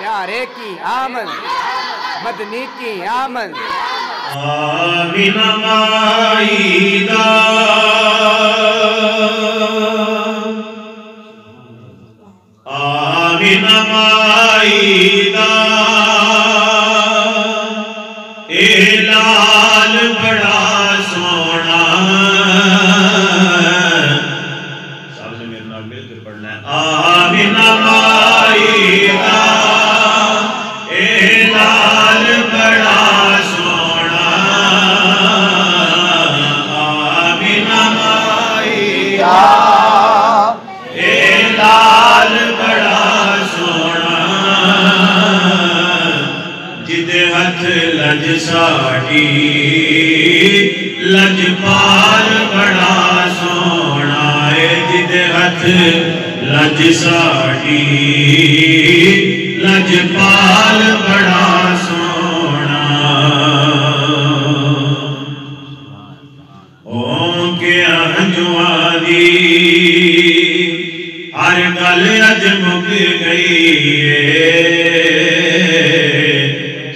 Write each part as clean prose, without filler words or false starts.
प्यारे की आमद, मदनी की आमद। आमिना माईदा आमिना माईदा ए लाल बड़ा सोना। सबने मेरे नाल मिलकर पढ़ना है। आमिना माईदा ए लाल बड़ा सोना। आमिना माईदा ए लाल बड़ा सोना। जिदे हथ लज साड़ी लजपाल बड़ा सोना है। जिदे हथ लज साड़ी लजपाल बड़ा सोना। ओ के अंजुआ दी हर गल अज मुक गई है।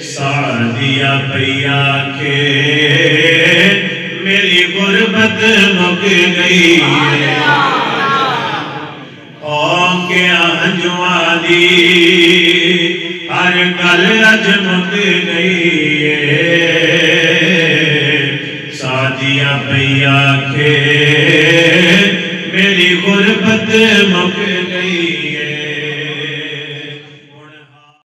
सादिया पैया के मेरी गुरबत मुक गई है। ओ के अंजुआ दी हर गल अज मुक गई है। सादिया पैया के मेरी गुरबत मुक